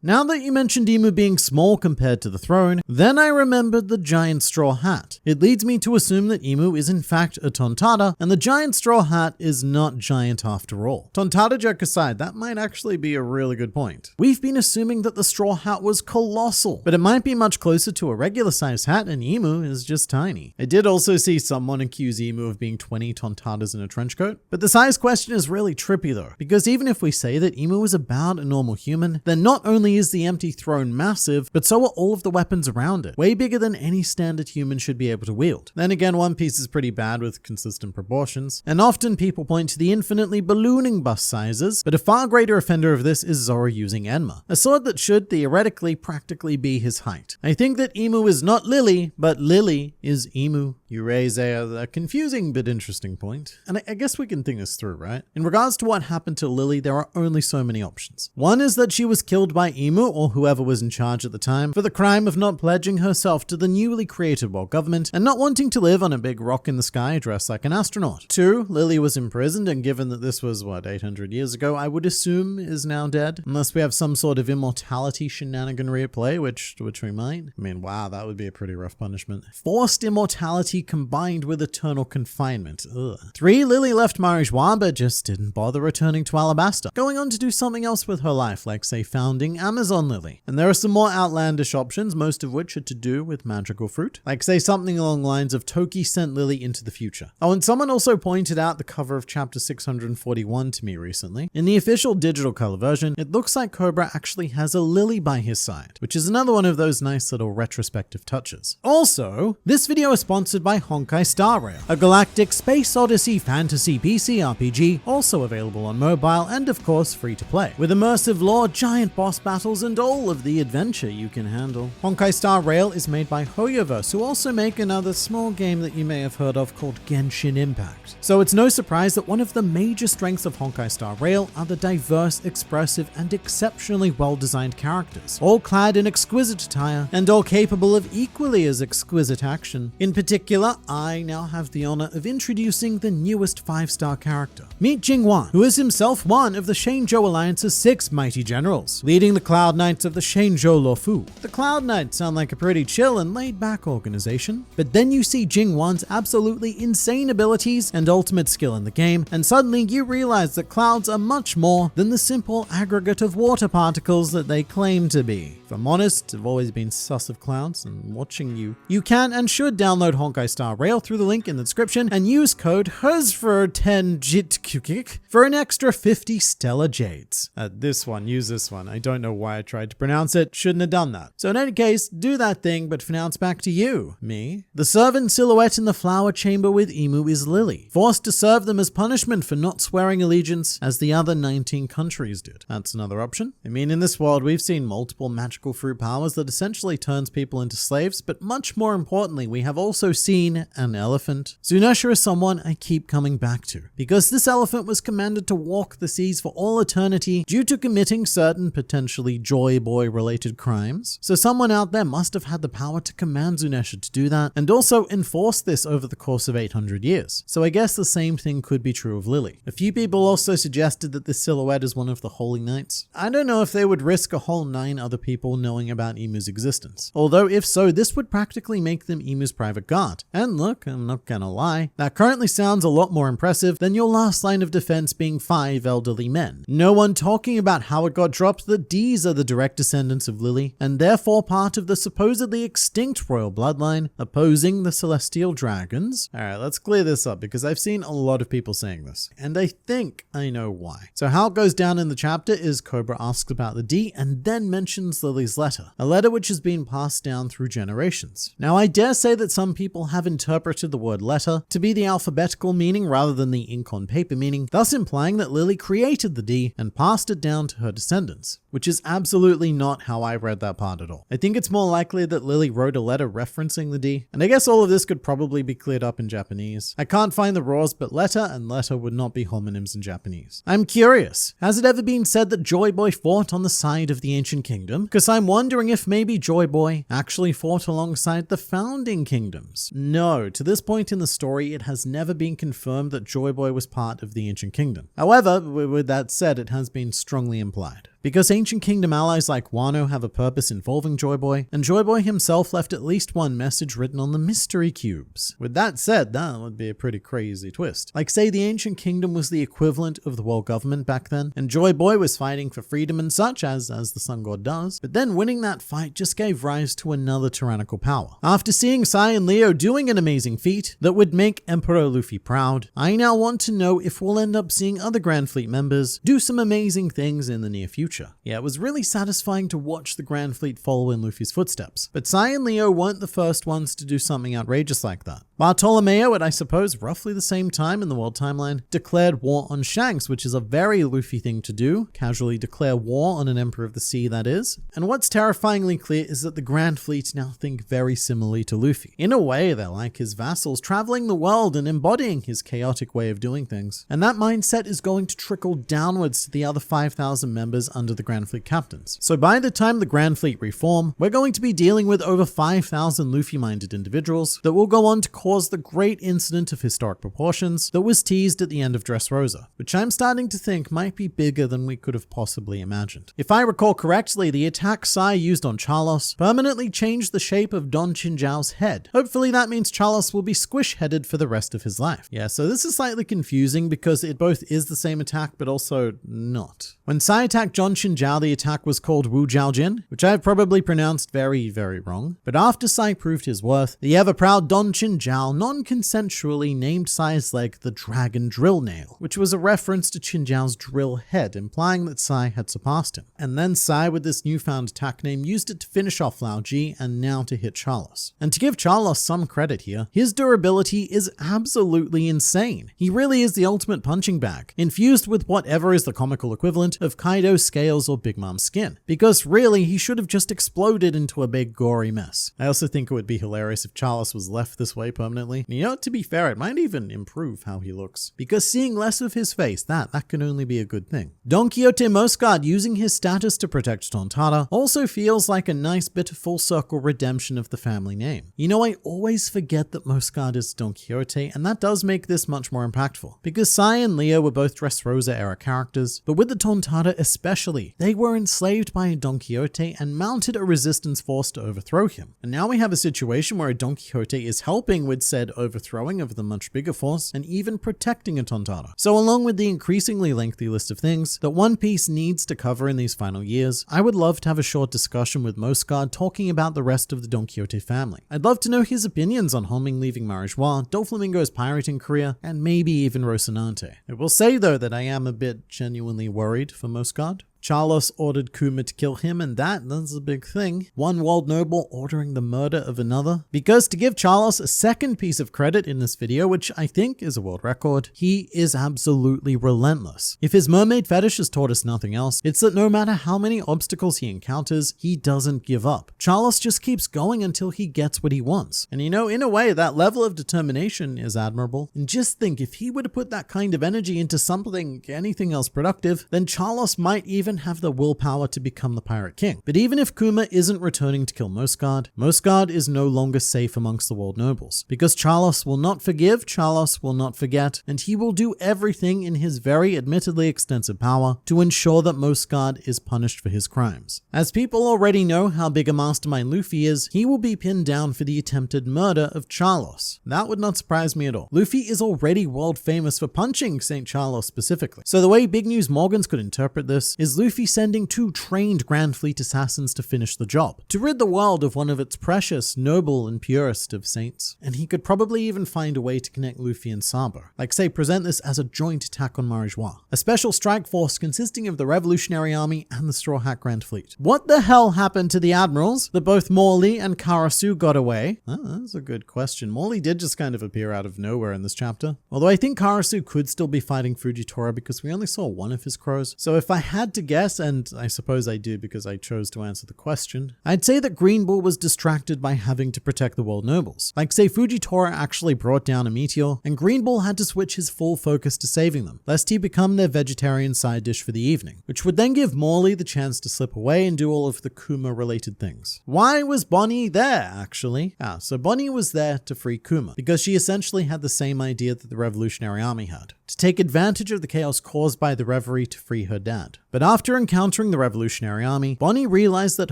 Now that you mentioned Imu being small compared to the throne, then I remembered the giant straw hat. It leads me to assume that Imu is in fact a Tontada, and the giant straw hat is not giant after all. Tontada joke aside, that might actually be a really good point. We've been assuming that the straw hat was colossal, but it might be much closer to a regular sized hat, and Imu is just tiny. I did also see someone accuse Imu of being 20 Tontadas in a trench coat, but the size question is really trippy though, because even if we say that Imu is about a normal human, then not only is the empty throne massive, but so are all of the weapons around it, way bigger than any standard human should be able to wield. Then again, One Piece is pretty bad with consistent proportions, and often people point to the infinitely ballooning bust sizes, but a far greater offender of this is Zoro using Enma, a sword that should theoretically practically be his height. I think that Imu is not Lily, but Lily is Imu. You raise a confusing but interesting point, and I guess we can think this through, right? In regards to what happened to Lily, there are only so many options. One is that she was killed by Imu, or whoever was in charge at the time, for the crime of not pledging herself to the newly created world government and not wanting to live on a big rock in the sky dressed like an astronaut. 2, Lily was imprisoned, and given that this was, 800 years ago, I would assume is now dead, unless we have some sort of immortality shenaniganry at play, which we might. I mean, wow, that would be a pretty rough punishment. Forced immortality combined with eternal confinement. Ugh. 3, Lily left Marijois, but just didn't bother returning to Alabasta, going on to do something else with her life, like say founding Amazon Lily. And there are some more outlandish options, most of which are to do with magical fruit, like say something along the lines of Toki sent Lily into the future. Oh, and someone also pointed out the cover of chapter 641 to me recently. In the official digital color version, it looks like Cobra actually has a lily by his side, which is another one of those nice little retrospective touches. Also, this video is sponsored by Honkai Star Rail, a galactic space odyssey fantasy PC RPG, also available on mobile and of course free to play, with immersive lore, giant boss battles, and all of the adventure you can handle. Honkai Star Rail is made by Hoyoverse, who also make another small game that you may have heard of called Genshin Impact. So it's no surprise that one of the major strengths of Honkai Star Rail are the diverse, expressive, and exceptionally well-designed characters, all clad in exquisite attire and all capable of equally as exquisite action. In particular, I now have the honor of introducing the newest 5-star character. Meet Jingwan, who is himself one of the Shenzhou Alliance's 6 mighty generals, leading the Cloud Knights of the Shenzhou Luofu. The Cloud Knights sound like a pretty chill and laid-back organization, but then you see Jingwan's absolutely insane abilities and ultimate skill in the game, and suddenly you realize that clouds are much more than the simple aggregate of water particles that they claim to be. If I'm honest, I've always been sus of clouds, and watching you. You can and should download Honkai Star Rail through the link in the description and use code HERSFOR10JITKUKIK for an extra 50 Stellar Jades. Use this one. I don't know why I tried to pronounce it. Shouldn't have done that. So in any case, do that thing, but for now it's back to you, me. The servant silhouette in the flower chamber with Imu is Lily, forced to serve them as punishment for not swearing allegiance as the other 19 countries did. That's another option. I mean, in this world, we've seen multiple magical fruit powers that essentially turns people into slaves, but much more importantly, we have also seen an elephant. Zunisha is someone I keep coming back to, because this elephant was commanded to walk the seas for all eternity due to committing certain potentially Joy Boy related crimes. So someone out there must have had the power to command Zunisha to do that, and also enforce this over the course of 800 years. So I guess the same thing could be true of Lily. A few people also suggested that this silhouette is one of the Holy Knights. I don't know if they would risk a whole 9 other people knowing about Imu's existence. Although if so, this would practically make them Imu's private guard. And look, I'm not gonna lie, that currently sounds a lot more impressive than your last line of defense being 5 elderly men. No one talking about how it got dropped that these are the direct descendants of Lily, and therefore part of the supposedly extinct royal bloodline, opposing the celestial dragons. Alright, let's clear this up because I've seen a lot of people saying this, and I think I know why. So how it goes down in the chapter is Cobra asks about the D and then mentions Lily's letter, a letter which has been passed down through generations. Now I dare say that some people have interpreted the word letter to be the alphabetical meaning rather than the ink on paper meaning, thus implying that Lily created the D and passed it down to her descendants, which is absolutely not how I read that part at all. I think it's more likely that Lily wrote a letter referencing the D, and I guess all of this could probably be cleared up in Japanese. I can't find the raws, but letter and letter would not be homonyms in Japanese. I'm curious, has it ever been said that Joy Boy fought on the side of the ancient kingdom? Because I'm wondering if maybe Joy Boy actually fought alongside the founding kingdoms. No, to this point in the story, it has never been confirmed that Joy Boy was part of the ancient kingdom. However, with that said, it has been strongly implied. because Ancient Kingdom allies like Wano have a purpose involving Joy Boy, and Joy Boy himself left at least one message written on the mystery cubes. With that said, that would be a pretty crazy twist. Like say the Ancient Kingdom was the equivalent of the world government back then, and Joy Boy was fighting for freedom and such, as the Sun God does, but then winning that fight just gave rise to another tyrannical power. After seeing Sai and Leo doing an amazing feat that would make Emperor Luffy proud, I now want to know if we'll end up seeing other Grand Fleet members do some amazing things in the near future. Yeah, it was really satisfying to watch the Grand Fleet follow in Luffy's footsteps, but Sai and Leo weren't the first ones to do something outrageous like that. Bartolomeo, at I suppose roughly the same time in the world timeline, declared war on Shanks, which is a very Luffy thing to do, casually declare war on an Emperor of the Sea, that is. And what's terrifyingly clear is that the Grand Fleet now think very similarly to Luffy. In a way, they're like his vassals, traveling the world and embodying his chaotic way of doing things. And that mindset is going to trickle downwards to the other 5,000 members under the Grand Fleet captains. So by the time the Grand Fleet reform, we're going to be dealing with over 5,000 Luffy-minded individuals that will go on to cause the great incident of historic proportions that was teased at the end of Dressrosa, which I'm starting to think might be bigger than we could have possibly imagined. If I recall correctly, the attack Sai used on Charlos permanently changed the shape of Don Chinjao's head. Hopefully that means Charlos will be squish-headed for the rest of his life. Yeah, so this is slightly confusing because it both is the same attack but also not. When Sai attacked Don Chinjao, the attack was called Wu Jiao Jin, which I've probably pronounced very, very wrong. But after Sai proved his worth, the ever-proud Don Chinjao non-consensually named Sai's leg the Dragon Drill Nail, which was a reference to Chinjao's drill head, implying that Sai had surpassed him. And then Sai, with this newfound attack name, used it to finish off Lao Ji and now to hit Charlos. And to give Charlos some credit here, his durability is absolutely insane. He really is the ultimate punching bag, infused with whatever is the comical equivalent of Kaido's scales or Big Mom's skin, because really he should have just exploded into a big gory mess. I also think it would be hilarious if Charlos was left this way permanently. And you know, to be fair, it might even improve how he looks, because seeing less of his face, that can only be a good thing. Don Quixote Moscard using his status to protect Tontada also feels like a nice bit of full circle redemption of the family name. You know, I always forget that Moscard is Don Quixote, and that does make this much more impactful, because Sai and Leo were both Dressrosa era characters, but with the Tontada especially, they were enslaved by Don Quixote and mounted a resistance force to overthrow him. And now we have a situation where Don Quixote is helping with said overthrowing of the much bigger force and even protecting a Tontada. So along with the increasingly lengthy list of things that One Piece needs to cover in these final years, I would love to have a short discussion with Moscard talking about the rest of the Don Quixote family. I'd love to know his opinions on Homing leaving Marijois, Doflamingo's pirating career, and maybe even Rocinante. I will say though that I am a bit genuinely worried for Moscard. Charlos ordered Kuma to kill him, and that's a big thing. One world noble ordering the murder of another. Because to give Charlos a second piece of credit in this video, which I think is a world record, he is absolutely relentless. If his mermaid fetish has taught us nothing else, it's that no matter how many obstacles he encounters, he doesn't give up. Charlos just keeps going until he gets what he wants. And you know, in a way, that level of determination is admirable. And just think, if he were to put that kind of energy into something, anything else productive, then Charlos might even have the willpower to become the Pirate King. But even if Kuma isn't returning to kill Moscard, Moscard is no longer safe amongst the world nobles, because Charlos will not forgive, Charlos will not forget, and he will do everything in his very admittedly extensive power to ensure that Moscard is punished for his crimes. As people already know how big a mastermind Luffy is, he will be pinned down for the attempted murder of Charlos. That would not surprise me at all. Luffy is already world famous for punching St. Charlos specifically. So the way Big News Morgans could interpret this is Luffy sending 2 trained Grand Fleet assassins to finish the job, to rid the world of one of its precious, noble, and purest of saints. And he could probably even find a way to connect Luffy and Sabo. Like say, present this as a joint attack on Marijois. A special strike force consisting of the Revolutionary Army and the Straw Hat Grand Fleet. What the hell happened to the admirals that both Morley and Karasu got away? That's a good question. Morley did just kind of appear out of nowhere in this chapter. Although I think Karasu could still be fighting Fujitora because we only saw one of his crows. So if I had to guess, and I suppose I do because I chose to answer the question, I'd say that Green Bull was distracted by having to protect the world nobles. Like say Fujitora actually brought down a meteor, and Green Bull had to switch his full focus to saving them, lest he become their vegetarian side dish for the evening, which would then give Morley the chance to slip away and do all of the Kuma related things. Why was Bonnie there actually? So Bonnie was there to free Kuma, because she essentially had the same idea that the Revolutionary Army had, to take advantage of the chaos caused by the Reverie to free her dad. But after encountering the Revolutionary Army, Bonnie realized that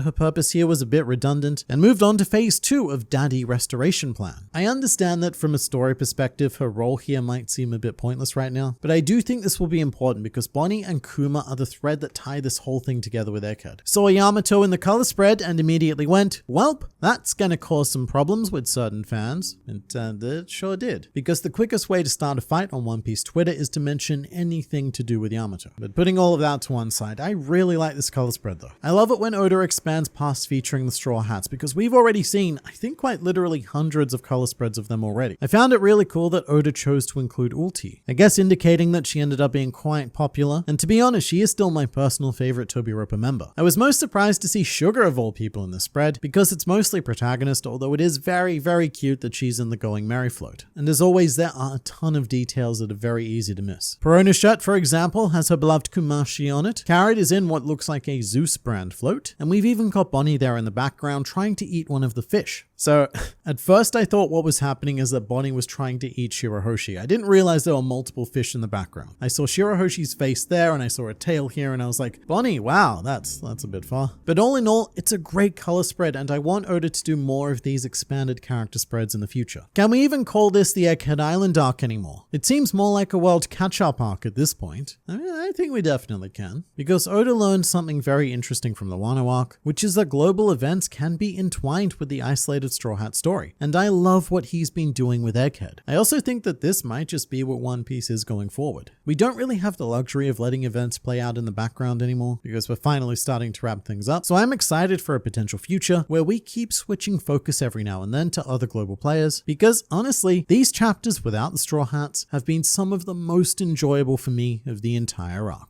her purpose here was a bit redundant and moved on to phase 2 of Daddy Restoration Plan. I understand that from a story perspective, her role here might seem a bit pointless right now, but I do think this will be important because Bonnie and Kuma are the thread that tie this whole thing together with Egghead. Saw Yamato in the color spread and immediately went, "Welp, that's gonna cause some problems with certain fans." And it sure did. Because the quickest way to start a fight on One Piece Twitter is to mention anything to do with Yamato. But putting all of that to one side, I really like this color spread though. I love it when Oda expands past featuring the Straw Hats because we've already seen, I think quite literally hundreds of color spreads of them already. I found it really cool that Oda chose to include Ulti, I guess indicating that she ended up being quite popular, and to be honest, she is still my personal favorite Toby Roper member. I was most surprised to see Sugar of all people in this spread because it's mostly protagonist, although it is very, very cute that she's in the Going Merry float. And as always, there are a ton of details that are very easy to miss. Perona's shirt, for example, has her beloved Kumashi on it. Carrot is in what looks like a Zeus brand float, and we've even got Bonnie there in the background trying to eat one of the fish. So at first I thought what was happening is that Bonnie was trying to eat Shirahoshi. I didn't realize there were multiple fish in the background. I saw Shirahoshi's face there and I saw a tail here and I was like, Bonnie, wow, that's a bit far. But all in all, it's a great color spread and I want Oda to do more of these expanded character spreads in the future. Can we even call this the Egghead Island arc anymore? It seems more like a world catch-up arc at this point. I mean, I think we definitely can. Because Oda learned something very interesting from the Wano arc, which is that global events can be entwined with the isolated Straw Hat story, and I love what he's been doing with Egghead. I also think that this might just be what One Piece is going forward. We don't really have the luxury of letting events play out in the background anymore, because we're finally starting to wrap things up, so I'm excited for a potential future where we keep switching focus every now and then to other global players, because honestly, these chapters without the Straw Hats have been some of the most enjoyable for me of the entire arc.